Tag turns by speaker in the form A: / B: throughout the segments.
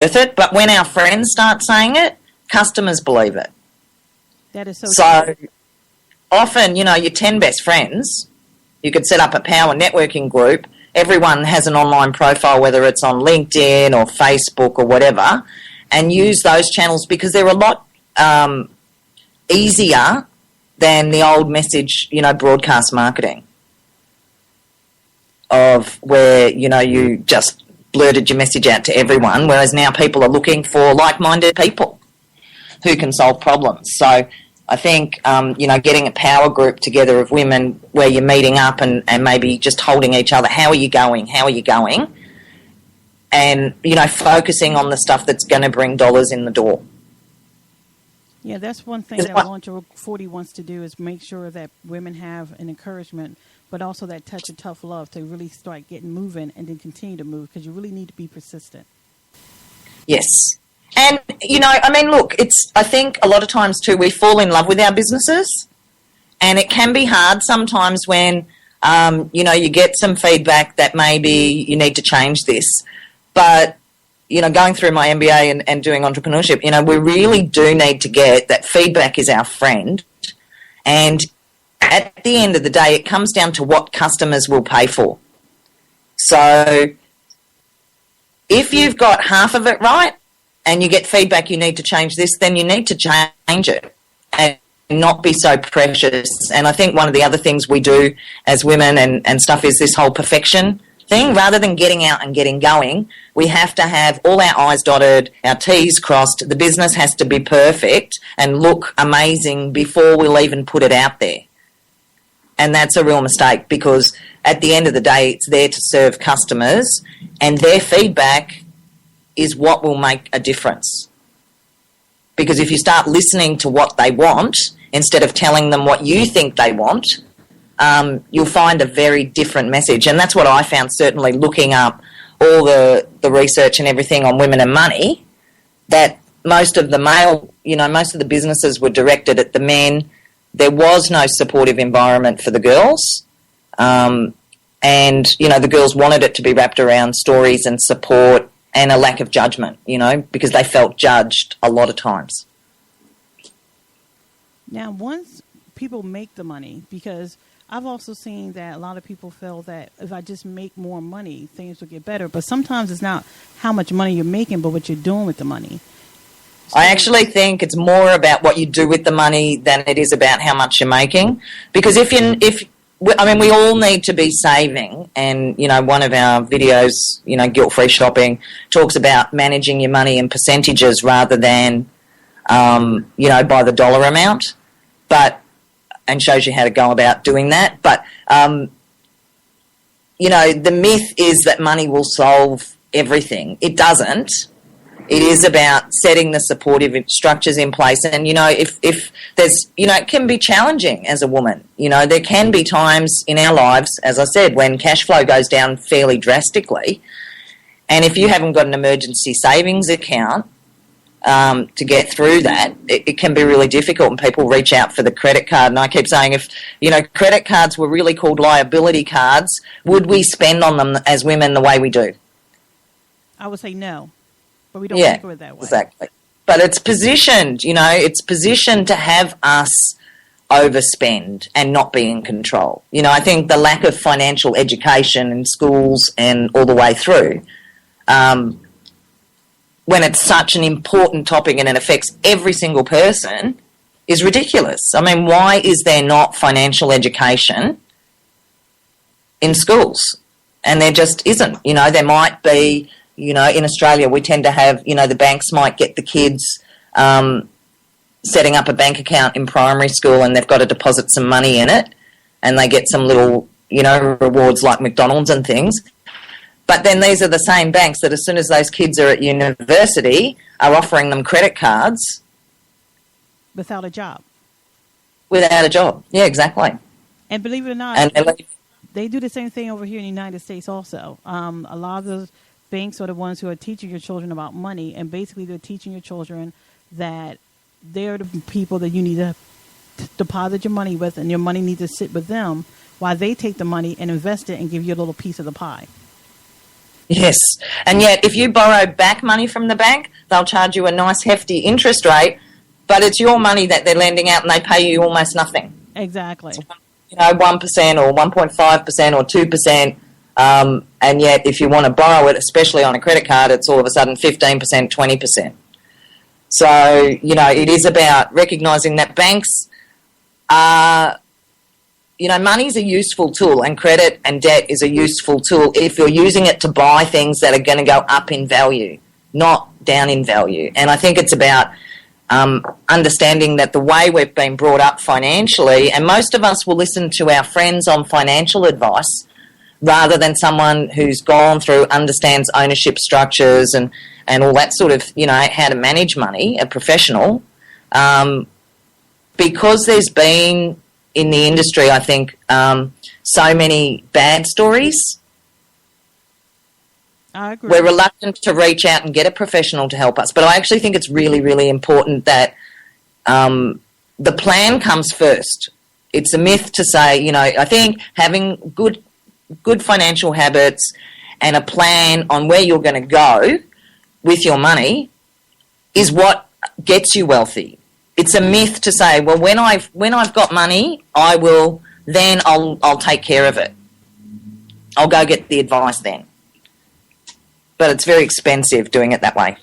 A: it. But when our friends start saying it, customers believe it.
B: That is
A: so true. Often, your 10 best friends, you could set up a power networking group. Everyone has an online profile, whether it's on LinkedIn or Facebook or whatever, and use those channels because they're a lot easier than the old message, broadcast marketing of where, you just blurted your message out to everyone, whereas now people are looking for like-minded people who can solve problems. So I think, getting a power group together of women where you're meeting up and maybe just holding each other, how are you going? How are you going? And, focusing on the stuff that's going to bring dollars in the door.
B: Yeah, that's one thing that Launcher 40 wants to do is make sure that women have an encouragement, but also that touch of tough love to really start getting moving and then continue to move because you really need to be persistent.
A: Yes. And, look, I think a lot of times too, we fall in love with our businesses and it can be hard sometimes when, you get some feedback that maybe you need to change this. But, going through my MBA and doing entrepreneurship, we really do need to get that feedback is our friend. And at the end of the day, it comes down to what customers will pay for. So if you've got half of it right and you get feedback you need to change this, then you need to change it and not be so precious. And I think one of the other things we do as women and stuff is this whole perfection thing. Rather than getting out and getting going, we have to have all our I's dotted, our T's crossed. The business has to be perfect and look amazing before we'll even put it out there. And that's a real mistake because at the end of the day, it's there to serve customers and their feedback is what will make a difference. Because if you start listening to what they want instead of telling them what you think they want, you'll find a very different message. And that's what I found, certainly looking up all the research and everything on women and money, that most of the businesses were directed at the men. There was no supportive environment for the girls. And, the girls wanted it to be wrapped around stories and support and a lack of judgment, because they felt judged a lot of times.
B: Now, once people make the money, because I've also seen that a lot of people feel that if I just make more money, things will get better. But sometimes it's not how much money you're making, but what you're doing with the money.
A: I actually think it's more about what you do with the money than it is about how much you're making. Because we all need to be saving. And, one of our videos, Guilt-Free Shopping, talks about managing your money in percentages rather than, by the dollar amount. And shows you how to go about doing that. But, the myth is that money will solve everything. It doesn't. It is about setting the supportive structures in place. And, if there's, it can be challenging as a woman. There can be times in our lives, as I said, when cash flow goes down fairly drastically. And if you haven't got an emergency savings account to get through that, it can be really difficult. And people reach out for the credit card. And I keep saying, if, credit cards were really called liability cards, would we spend on them as women the way we do?
B: I would say no. But we don't think of it that way.
A: Exactly. But it's positioned, it's positioned to have us overspend and not be in control. I think the lack of financial education in schools and all the way through, when it's such an important topic and it affects every single person, is ridiculous. I mean, why is there not financial education in schools? And there just isn't. There might be... in Australia, we tend to have, the banks might get the kids setting up a bank account in primary school and they've got to deposit some money in it and they get some little, rewards like McDonald's and things. But then these are the same banks that as soon as those kids are at university are offering them credit cards.
B: Without a job.
A: Without a job. Yeah, exactly.
B: And believe it or not, they do the same thing over here in the United States also. A lot of those banks are the ones who are teaching your children about money, and basically they're teaching your children that they're the people that you need to deposit your money with, and your money needs to sit with them while they take the money and invest it and give you a little piece of the pie.
A: Yes. And yet, if you borrow back money from the bank, they'll charge you a nice hefty interest rate, but it's your money that they're lending out and they pay you almost nothing.
B: Exactly.
A: 1% or 1.5% or 2%. And yet, if you want to borrow it, especially on a credit card, it's all of a sudden 15%, 20%. So, it is about recognising that banks are, money's a useful tool, and credit and debt is a useful tool if you're using it to buy things that are going to go up in value, not down in value. And I think it's about understanding that the way we've been brought up financially, and most of us will listen to our friends on financial advice rather than someone who's gone through, understands ownership structures and all that sort of, how to manage money, a professional. Because there's been in the industry, I think, so many bad stories.
B: I agree.
A: We're reluctant to reach out and get a professional to help us. But I actually think it's really, really important that the plan comes first. It's a myth to say, I think having good financial habits and a plan on where you're going to go with your money is what gets you wealthy. It's a myth to say, well, when I've got money, I'll take care of it. I'll go get the advice then. But it's very expensive doing it that way.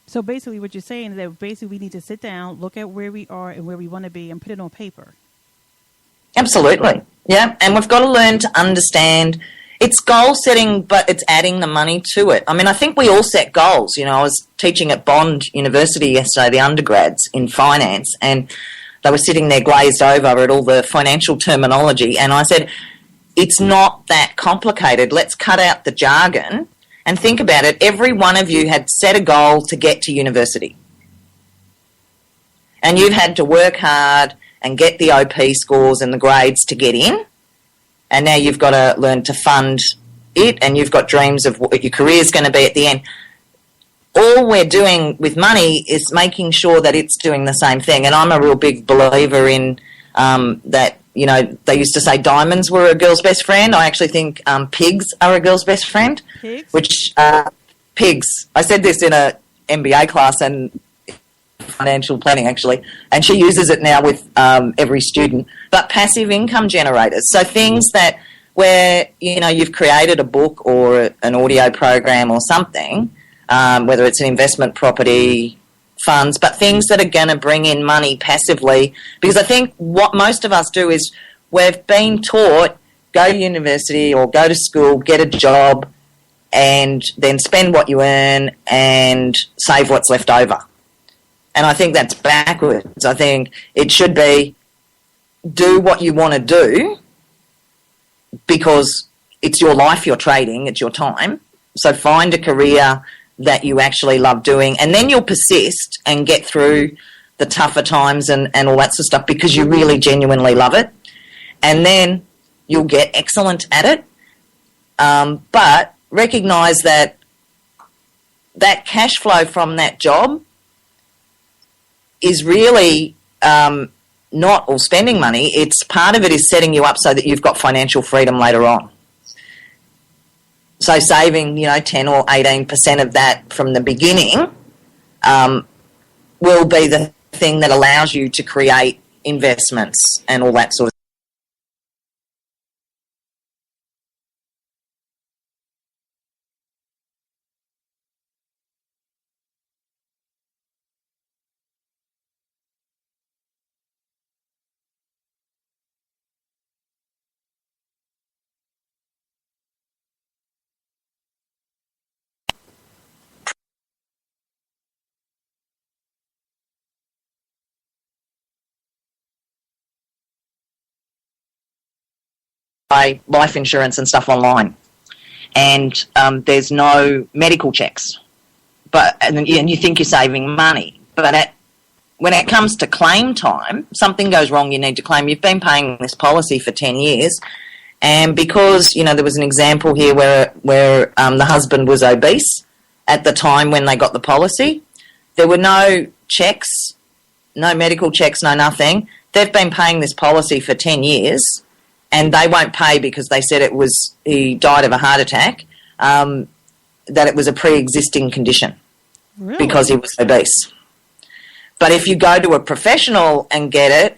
B: So basically what you're saying is that basically we need to sit down, look at where we are and where we want to be and put it on paper.
A: Absolutely. Yeah. And we've got to learn to understand it's goal setting, but it's adding the money to it. I mean, I think we all set goals. I was teaching at Bond University yesterday, the undergrads in finance, and they were sitting there glazed over at all the financial terminology. And I said, it's not that complicated. Let's cut out the jargon and think about it. Every one of you had set a goal to get to university. And you've had to work hard and get the OP scores and the grades to get in. And now you've got to learn to fund it, and you've got dreams of what your career is going to be at the end. All we're doing with money is making sure that it's doing the same thing. And I'm a real big believer in that, they used to say diamonds were a girl's best friend. I actually think pigs are a girl's best friend.
B: Pigs?
A: Pigs. I said this in a MBA class and financial planning, actually, and she uses it now with every student. But passive income generators, so things that where you've created a book or an audio program or something, whether it's an investment property, funds, but things that are going to bring in money passively. Because I think what most of us do is we've been taught go to university or go to school, get a job, and then spend what you earn and save what's left over. And I think that's backwards. I think it should be do what you want to do because it's your life you're trading, it's your time. So find a career that you actually love doing, and then you'll persist and get through the tougher times and all that sort of stuff because you really genuinely love it. And then you'll get excellent at it. But recognise that cash flow from that job is really not all spending money. It's part of it is setting you up so that you've got financial freedom later on. So saving, 10 or 18% of that from the beginning will be the thing that allows you to create investments and all that sort of buy life insurance and stuff online, and there's no medical checks. And you think you're saving money, but when it comes to claim time, something goes wrong. You need to claim. You've been paying this policy for 10 years, and because there was an example here where the husband was obese at the time when they got the policy, there were no checks, no medical checks, no nothing. They've been paying this policy for 10 years. and they won't pay because they said he died of a heart attack, that it was a pre-existing condition.
B: Really?
A: Because he was obese. But if you go to a professional and get it,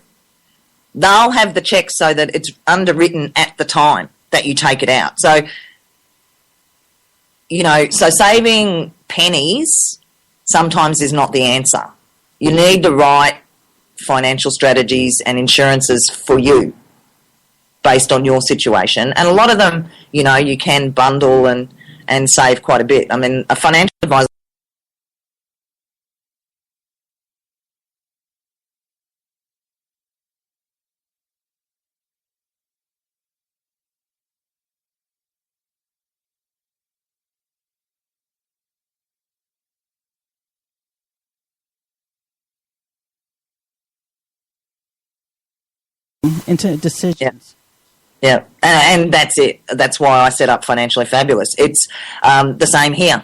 A: they'll have the check so that it's underwritten at the time that you take it out. So, so saving pennies sometimes is not the answer. You need the right financial strategies and insurances for you based on your situation. And a lot of them, you can bundle and save quite a bit. I mean, a financial advisor
B: into decisions.
A: Yeah, and that's it. That's why I set up Financially Fabulous. It's the same here.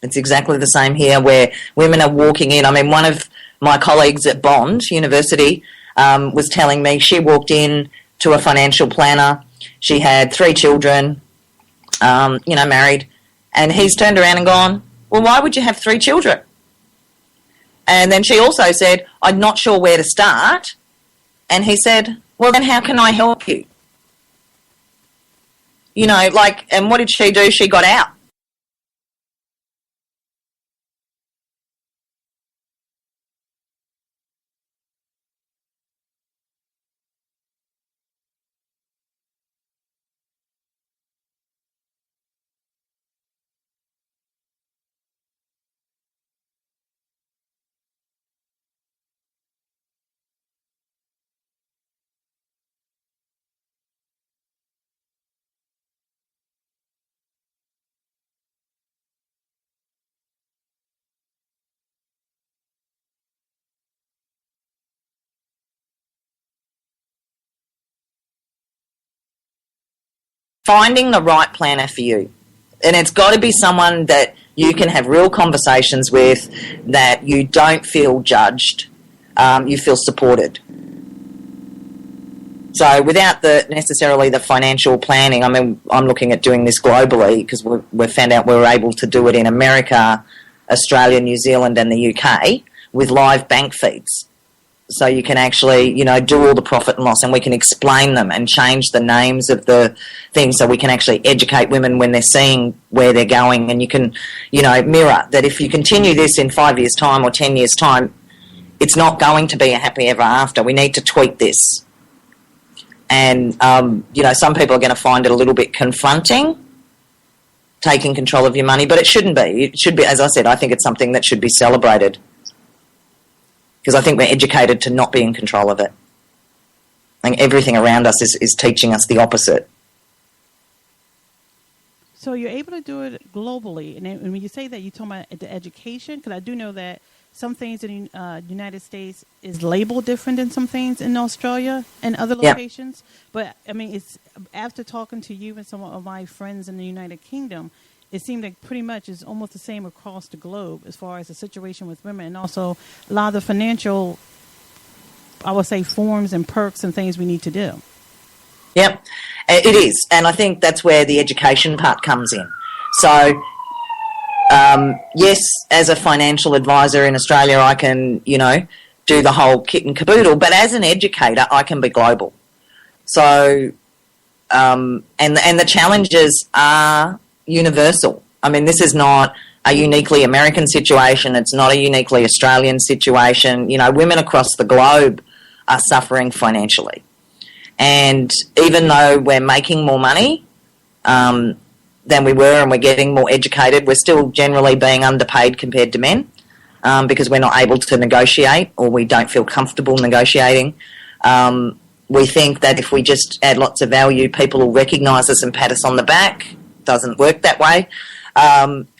A: It's exactly the same here where women are walking in. I mean, one of my colleagues at Bond University was telling me she walked in to a financial planner. She had 3 children, married, and he's turned around and gone, well, why would you have 3 children? And then she also said, I'm not sure where to start. And he said, well, then how can I help you? And what did she do? She got out. Finding the right planner for you. And it's got to be someone that you can have real conversations with, that you don't feel judged, you feel supported. So without necessarily the financial planning, I mean, I'm looking at doing this globally because we've found out we were able to do it in America, Australia, New Zealand and the UK with live bank feeds. So you can actually, do all the profit and loss, and we can explain them and change the names of the things so we can actually educate women when they're seeing where they're going. And you can, mirror that if you continue this in 5 years' time or 10 years' time, it's not going to be a happy ever after. We need to tweak this. And, some people are going to find it a little bit confronting, taking control of your money, but it shouldn't be. It should be, as I said, I think it's something that should be celebrated. Because I think we're educated to not be in control of it. I think everything around us is teaching us the opposite.
B: So you're able to do it globally. And when you say that, you're talking about the education? Because I do know that some things in the United States is labeled different than some things in Australia and other locations. Yeah. But, I mean, it's after talking to you and some of my friends in the United Kingdom, it seemed like pretty much it's almost the same across the globe as far as the situation with women, and also a lot of the financial, I would say, forms and perks and things we need to do.
A: Yep, it is. And I think that's where the education part comes in. So, yes, as a financial advisor in Australia, I can, do the whole kit and caboodle, but as an educator, I can be global. So, and the challenges are universal. I mean, this is not a uniquely American situation. It's not a uniquely Australian situation. Women across the globe are suffering financially. And even though we're making more money than we were and we're getting more educated, we're still generally being underpaid compared to men because we're not able to negotiate, or we don't feel comfortable negotiating. We think that if we just add lots of value, people will recognise us and pat us on the back. Doesn't work that way.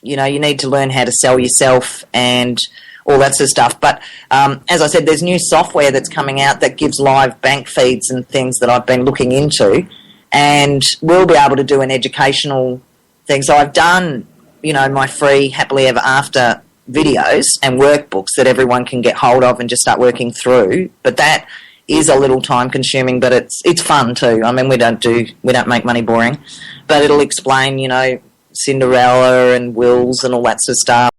A: You need to learn how to sell yourself and all that sort of stuff. But as I said, there's new software that's coming out that gives live bank feeds and things that I've been looking into, and we'll be able to do an educational thing. So I've done, my free Happily Ever After videos and workbooks that everyone can get hold of and just start working through. But that is a little time consuming, but it's fun too. I mean, we don't make money boring, but it'll explain, Cinderella and wills and all that sort of stuff.